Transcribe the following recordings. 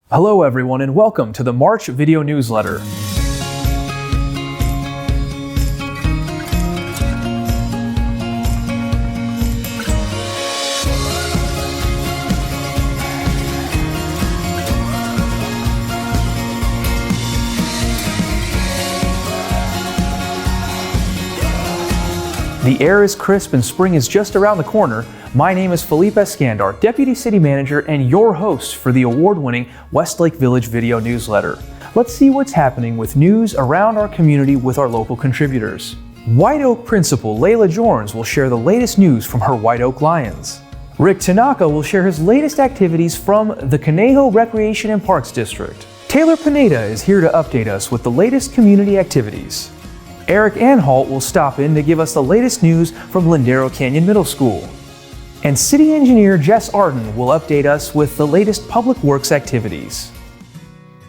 Hello everyone and welcome to the March video newsletter. The air is crisp and spring is just around the corner. My name is Felipe Escandar, Deputy City Manager and your host for the award-winning Westlake Village video newsletter. Let's see what's happening with news around our community with our local contributors. White Oak Principal Layla Jorns will share the latest news from her White Oak Lions. Rick Tanaka will share his latest activities from the Conejo Recreation and Parks District. Taylor Pineda is here to update us with the latest community activities. Eric Anhalt will stop in to give us the latest news from Lindero Canyon Middle School. And City Engineer Jess Arden will update us with the latest public works activities.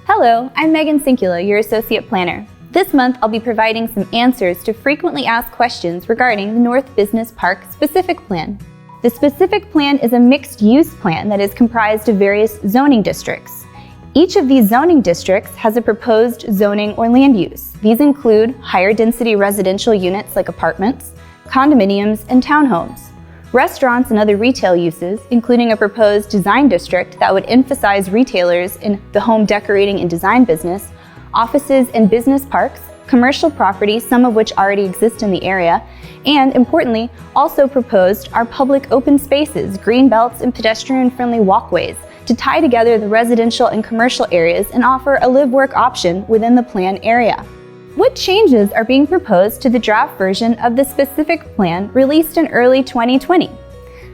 Hello, I'm Megan Sinkula, your Associate Planner. This month I'll be providing some answers to frequently asked questions regarding the North Business Park Specific Plan. The Specific Plan is a mixed-use plan that is comprised of various zoning districts. Each of these zoning districts has a proposed zoning or land use. These include higher density residential units like apartments, condominiums, and townhomes, restaurants and other retail uses, including a proposed design district that would emphasize retailers in the home decorating and design business, offices and business parks, commercial property, some of which already exist in the area, and importantly, also proposed are public open spaces, green belts, and pedestrian-friendly walkways to tie together the residential and commercial areas and offer a live-work option within the plan area. What changes are being proposed to the draft version of the Specific Plan released in early 2020?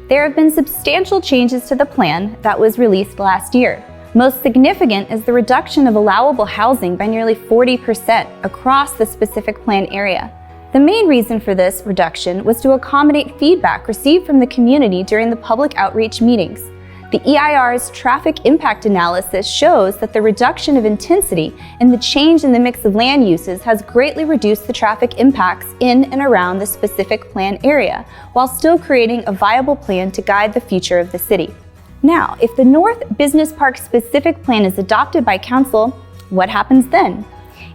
There have been substantial changes to the plan that was released last year. Most significant is the reduction of allowable housing by nearly 40% across the Specific Plan area. The main reason for this reduction was to accommodate feedback received from the community during the public outreach meetings. The EIR's traffic impact analysis shows that the reduction of intensity and the change in the mix of land uses has greatly reduced the traffic impacts in and around the Specific Plan area, while still creating a viable plan to guide the future of the city. Now, if the North Business Park Specific Plan is adopted by Council, what happens then?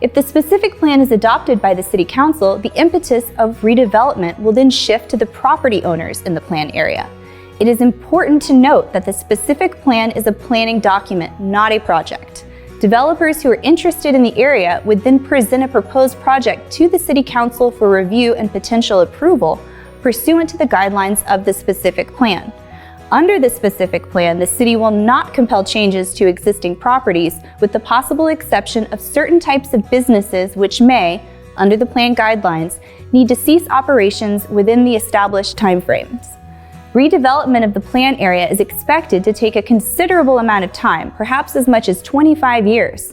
If the Specific Plan is adopted by the City Council, the impetus of redevelopment will then shift to the property owners in the plan area. It is important to note that the Specific Plan is a planning document, not a project. Developers who are interested in the area would then present a proposed project to the City Council for review and potential approval pursuant to the guidelines of the Specific Plan. Under the Specific Plan, the City will not compel changes to existing properties with the possible exception of certain types of businesses which may, under the plan guidelines, need to cease operations within the established timeframes. Redevelopment of the plan area is expected to take a considerable amount of time, perhaps as much as 25 years.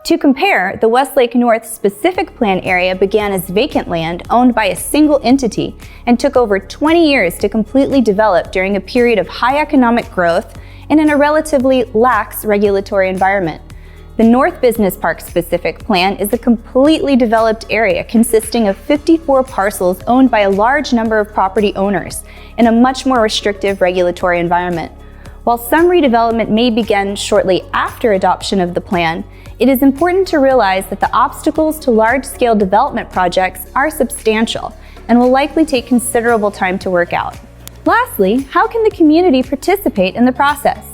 To compare, the Westlake North Specific Plan area began as vacant land owned by a single entity and took over 20 years to completely develop during a period of high economic growth and in a relatively lax regulatory environment. The North Business Park Specific Plan is a completely developed area consisting of 54 parcels owned by a large number of property owners in a much more restrictive regulatory environment. While some redevelopment may begin shortly after adoption of the plan, it is important to realize that the obstacles to large-scale development projects are substantial and will likely take considerable time to work out. Lastly, how can the community participate in the process?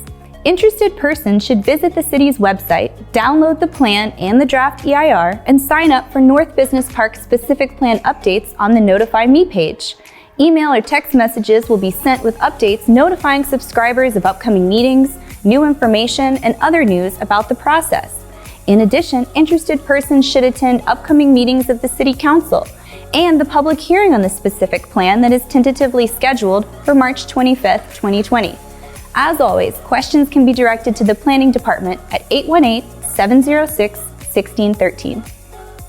Interested persons should visit the city's website, download the plan and the draft EIR, and sign up for North Business Park Specific Plan updates on the Notify Me page. Email or text messages will be sent with updates notifying subscribers of upcoming meetings, new information, and other news about the process. In addition, interested persons should attend upcoming meetings of the City Council and the public hearing on the Specific Plan that is tentatively scheduled for March 25th, 2020. As always, questions can be directed to the Planning Department at 818-706-1613.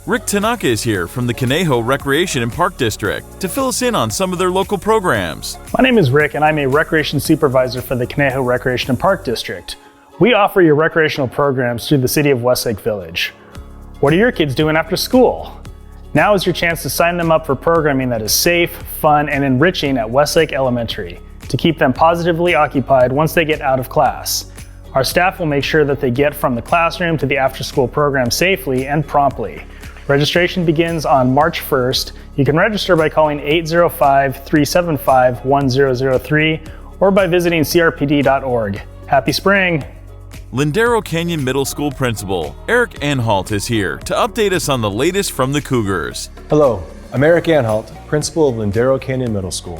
Rick Tanaka is here from the Conejo Recreation and Park District to fill us in on some of their local programs. My name is Rick and I'm a Recreation Supervisor for the Conejo Recreation and Park District. We offer your recreational programs through the City of Westlake Village. What are your kids doing after school? Now is your chance to sign them up for programming that is safe, fun, and enriching at Westlake Elementary to keep them positively occupied once they get out of class. Our staff will make sure that they get from the classroom to the after-school program safely and promptly. Registration begins on March 1st. You can register by calling 805-375-1003 or by visiting crpd.org. Happy spring! Lindero Canyon Middle School Principal Eric Anhalt is here to update us on the latest from the Cougars. Hello, I'm Eric Anhalt, Principal of Lindero Canyon Middle School.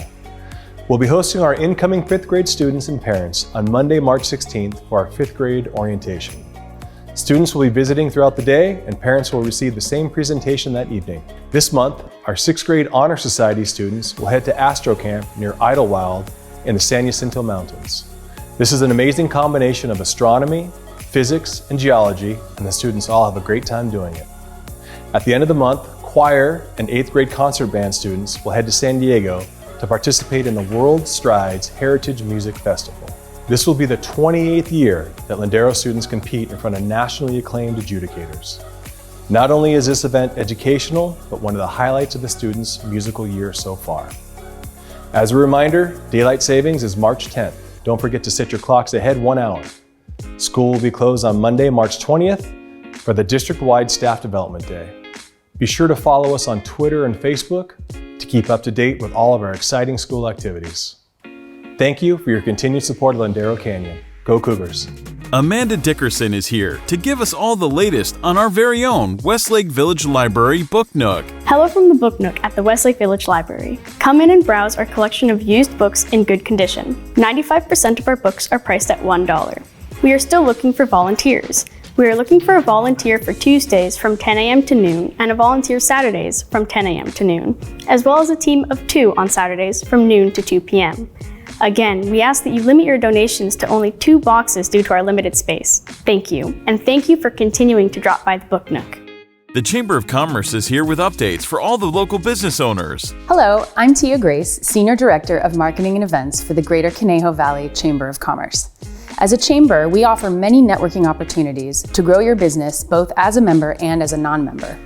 We'll be hosting our incoming 5th grade students and parents on Monday, March 16th for our 5th grade orientation. Students will be visiting throughout the day and parents will receive the same presentation that evening. This month, our 6th grade Honor Society students will head to Astro Camp near Idlewild in the San Jacinto Mountains. This is an amazing combination of astronomy, physics, and geology, and the students all have a great time doing it. At the end of the month, choir and 8th grade concert band students will head to San Diego to participate in the World Strides Heritage Music Festival. This will be the 28th year that Lindero students compete in front of nationally acclaimed adjudicators. Not only is this event educational, but one of the highlights of the students' musical year so far. As a reminder, daylight savings is March 10th. Don't forget to set your clocks ahead 1 hour. School will be closed on Monday, March 20th for the district-wide Staff Development Day. Be sure to follow us on Twitter and Facebook to keep up to date with all of our exciting school activities. Thank you for your continued support of Lindero Canyon. Go Cougars! Amanda Dickerson is here to give us all the latest on our very own Westlake Village Library Book Nook. Hello from the Book Nook at the Westlake Village Library. Come in and browse our collection of used books in good condition. 95% of our books are priced at $1. We are still looking for volunteers. We are looking for a volunteer for Tuesdays from 10 a.m. to noon and a volunteer Saturdays from 10 a.m. to noon, as well as a team of 2 on Saturdays from noon to 2 p.m. Again, we ask that you limit your donations to only 2 boxes due to our limited space. Thank you, and thank you for continuing to drop by the Book Nook. The Chamber of Commerce is here with updates for all the local business owners. Hello, I'm Tia Grace, Senior Director of Marketing and Events for the Greater Conejo Valley Chamber of Commerce. As a chamber, we offer many networking opportunities to grow your business both as a member and as a non-member.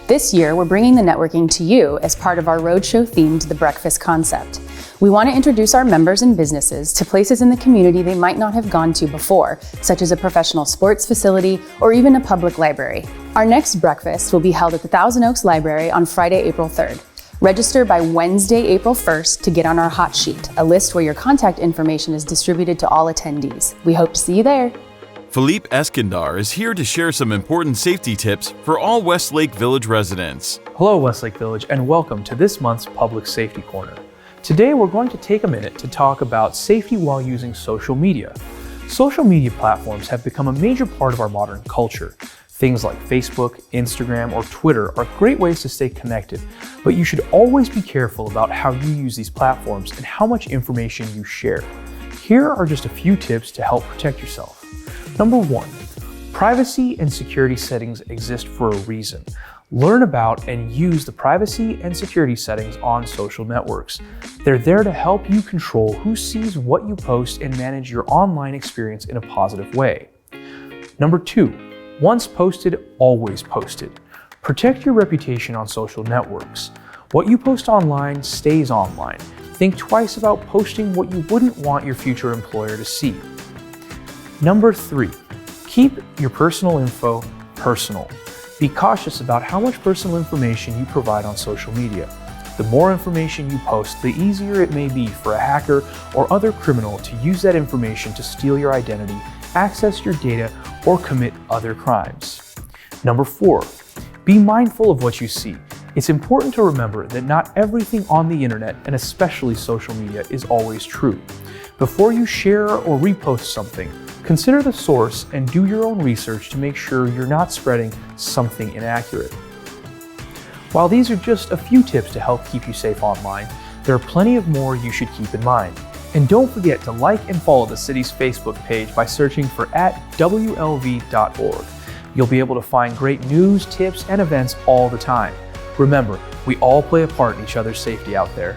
This year, we're bringing the networking to you as part of our roadshow themed The Breakfast Concept. We want to introduce our members and businesses to places in the community they might not have gone to before, such as a professional sports facility or even a public library. Our next breakfast will be held at the Thousand Oaks Library on Friday, April 3rd. Register by Wednesday, April 1st to get on our hot sheet, a list where your contact information is distributed to all attendees. We hope to see you there. Philippe Eskandar is here to share some important safety tips for all Westlake Village residents. Hello, Westlake Village, and welcome to this month's Public Safety Corner. Today, we're going to take a minute to talk about safety while using social media. Social media platforms have become a major part of our modern culture. Things like Facebook, Instagram, or Twitter are great ways to stay connected, but you should always be careful about how you use these platforms and how much information you share. Here are just a few tips to help protect yourself. Number 1, privacy and security settings exist for a reason. Learn about and use the privacy and security settings on social networks. They're there to help you control who sees what you post and manage your online experience in a positive way. Number 2, once posted, always posted. Protect your reputation on social networks. What you post online stays online. Think twice about posting what you wouldn't want your future employer to see. Number 3, keep your personal info personal. Be cautious about how much personal information you provide on social media. The more information you post, the easier it may be for a hacker or other criminal to use that information to steal your identity, access your data, or commit other crimes. Number 4, be mindful of what you see. It's important to remember that not everything on the internet, and especially social media, is always true. Before you share or repost something, consider the source and do your own research to make sure you're not spreading something inaccurate. While these are just a few tips to help keep you safe online, there are plenty of more you should keep in mind. And don't forget to like and follow the city's Facebook page by searching for @WLV.org. You'll be able to find great news, tips, and events all the time. Remember, we all play a part in each other's safety out there.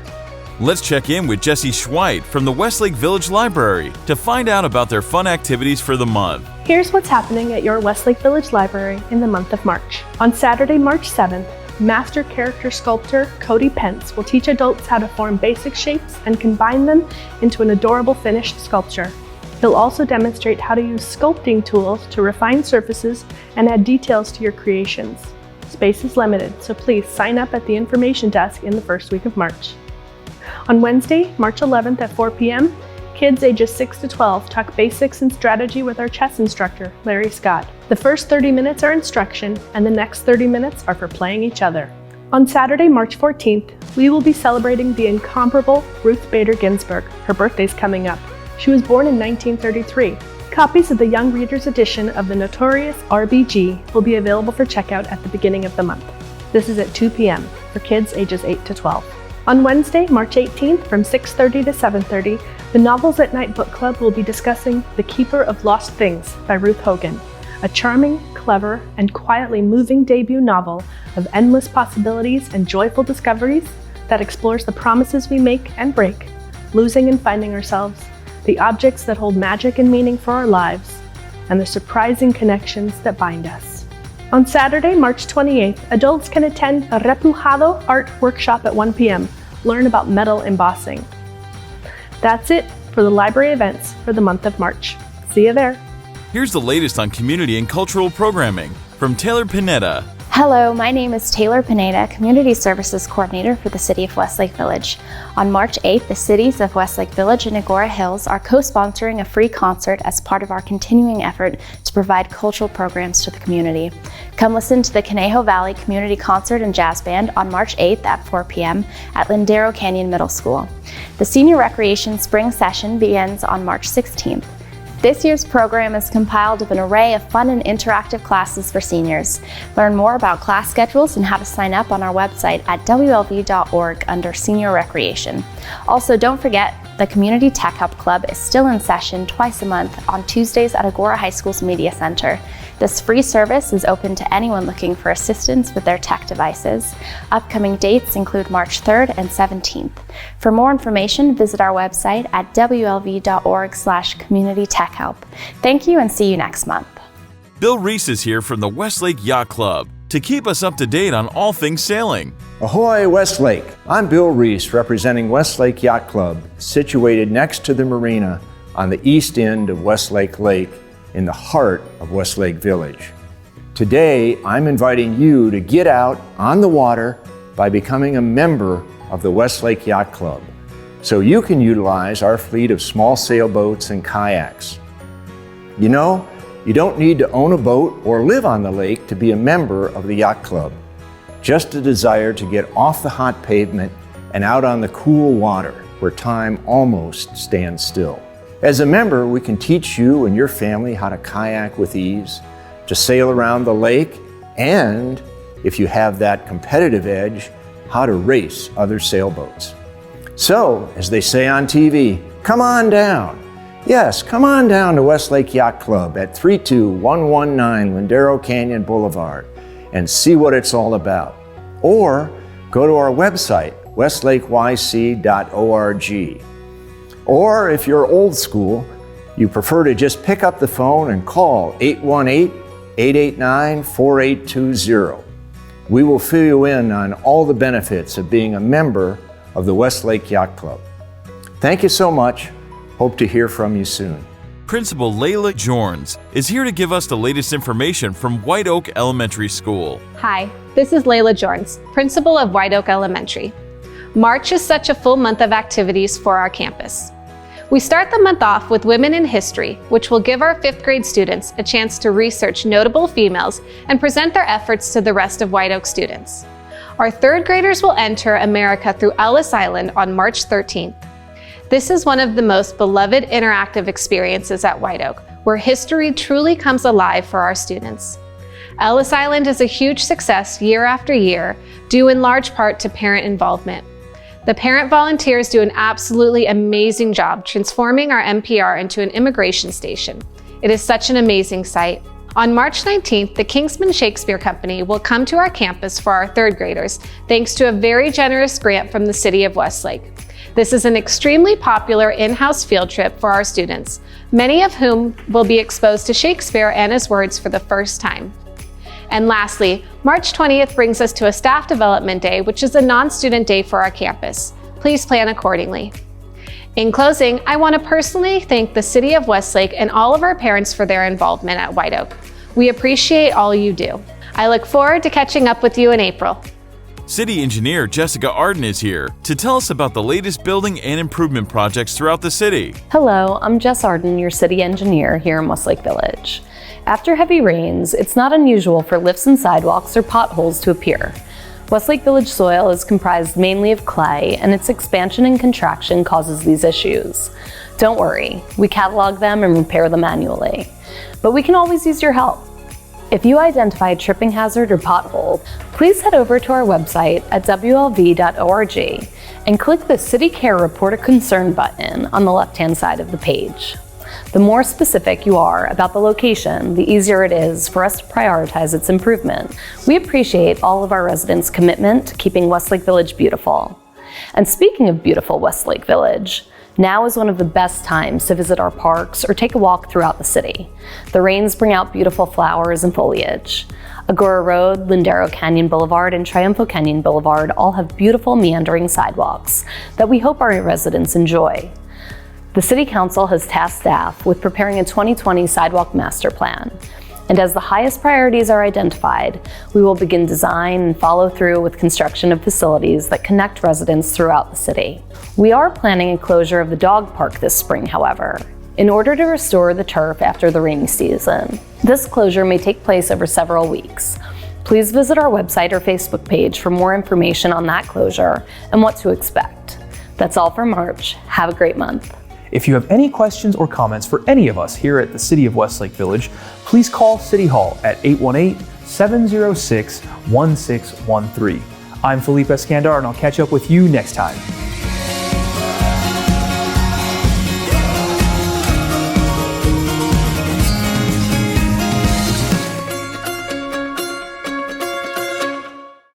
Let's check in with Jesse Schweit from the Westlake Village Library to find out about their fun activities for the month. Here's what's happening at your Westlake Village Library in the month of March. On Saturday, March 7th, master character sculptor Cody Pence will teach adults how to form basic shapes and combine them into an adorable finished sculpture. He'll also demonstrate how to use sculpting tools to refine surfaces and add details to your creations. Space is limited, so please sign up at the information desk in the first week of March. On Wednesday, March 11th at 4 p.m., kids ages 6 to 12 talk basics and strategy with our chess instructor, Larry Scott. The first 30 minutes are instruction, and the next 30 minutes are for playing each other. On Saturday, March 14th, we will be celebrating the incomparable Ruth Bader Ginsburg. Her birthday's coming up. She was born in 1933. Copies of the Young Reader's edition of the notorious RBG will be available for checkout at the beginning of the month. This is at 2 p.m. for kids ages 8 to 12. On Wednesday, March 18th from 6:30 to 7:30, the Novels at Night Book Club will be discussing The Keeper of Lost Things by Ruth Hogan, a charming, clever, and quietly moving debut novel of endless possibilities and joyful discoveries that explores the promises we make and break, losing and finding ourselves, the objects that hold magic and meaning for our lives, and the surprising connections that bind us. On Saturday, March 28th, adults can attend a Repujado art workshop at 1 p.m. Learn about metal embossing. That's it for the library events for the month of March. See you there. Here's the latest on community and cultural programming from Taylor Pineda. Hello, my name is Taylor Pineda, Community Services Coordinator for the City of Westlake Village. On March 8th, the cities of Westlake Village and Agora Hills are co-sponsoring a free concert as part of our continuing effort to provide cultural programs to the community. Come listen to the Conejo Valley Community Concert and Jazz Band on March 8th at 4 p.m. at Lindero Canyon Middle School. The Senior Recreation Spring Session begins on March 16th. This year's program is compiled of an array of fun and interactive classes for seniors. Learn more about class schedules and how to sign up on our website at wlv.org under Senior Recreation. Also, don't forget, the Community Tech Hub Club is still in session twice a month on Tuesdays at Agora High School's Media Center. This free service is open to anyone looking for assistance with their tech devices. Upcoming dates include March 3rd and 17th. For more information, visit our website at wlv.org/communitytechhelp. Thank you and see you next month. Bill Reese is here from the Westlake Yacht Club to keep us up to date on all things sailing. Ahoy, Westlake! I'm Bill Reese, representing Westlake Yacht Club, situated next to the marina on the east end of Westlake Lake in the heart of Westlake Village. Today, I'm inviting you to get out on the water by becoming a member of the Westlake Yacht Club, so you can utilize our fleet of small sailboats and kayaks. You know, you don't need to own a boat or live on the lake to be a member of the Yacht Club. Just a desire to get off the hot pavement and out on the cool water where time almost stands still. As a member, we can teach you and your family how to kayak with ease, to sail around the lake, and, if you have that competitive edge, how to race other sailboats. So, as they say on TV, come on down. Yes, come on down to Westlake Yacht Club at 32119 Lindero Canyon Boulevard and see what it's all about. Or go to our website, westlakeYC.org. Or if you're old school, you prefer to just pick up the phone and call 818-889-4820. We will fill you in on all the benefits of being a member of the Westlake Yacht Club. Thank you so much. Hope to hear from you soon. Principal Layla Jorns is here to give us the latest information from White Oak Elementary School. Hi, this is Layla Jorns, principal of White Oak Elementary. March is such a full month of activities for our campus. We start the month off with Women in History, which will give our 5th grade students a chance to research notable females and present their efforts to the rest of White Oak students. Our 3rd graders will enter America through Ellis Island on March 13th. This is one of the most beloved interactive experiences at White Oak, where history truly comes alive for our students. Ellis Island is a huge success year after year, due in large part to parent involvement. The parent volunteers do an absolutely amazing job transforming our MPR into an immigration station. It is such an amazing site. On March 19th, the Kingsman Shakespeare Company will come to our campus for our 3rd graders, thanks to a very generous grant from the City of Westlake. This is an extremely popular in-house field trip for our students, many of whom will be exposed to Shakespeare and his words for the first time. And lastly, March 20th brings us to a Staff Development Day, which is a non-student day for our campus. Please plan accordingly. In closing, I want to personally thank the City of Westlake and all of our parents for their involvement at White Oak. We appreciate all you do. I look forward to catching up with you in April. City Engineer Jessica Arden is here to tell us about the latest building and improvement projects throughout the city. Hello, I'm Jess Arden, your city engineer here in Westlake Village. After heavy rains, it's not unusual for lifts and sidewalks or potholes to appear. Westlake Village soil is comprised mainly of clay, and its expansion and contraction causes these issues. Don't worry, we catalog them and repair them manually. But we can always use your help. If you identify a tripping hazard or pothole, please head over to our website at wlv.org and click the City Care Report a Concern button on the left-hand side of the page. The more specific you are about the location, the easier it is for us to prioritize its improvement. We appreciate all of our residents' commitment to keeping Westlake Village beautiful. And speaking of beautiful Westlake Village, now is one of the best times to visit our parks or take a walk throughout the city. The rains bring out beautiful flowers and foliage. Agora Road, Lindero Canyon Boulevard, and Triunfo Canyon Boulevard all have beautiful meandering sidewalks that we hope our residents enjoy. The City Council has tasked staff with preparing a 2020 sidewalk master plan. And as the highest priorities are identified, we will begin design and follow through with construction of facilities that connect residents throughout the city. We are planning a closure of the dog park this spring, however, in order to restore the turf after the rainy season. This closure may take place over several weeks. Please visit our website or Facebook page for more information on that closure and what to expect. That's all for March. Have a great month. If you have any questions or comments for any of us here at the City of Westlake Village, please call City Hall at 818-706-1613. I'm Felipe Escandar, and I'll catch up with you next time.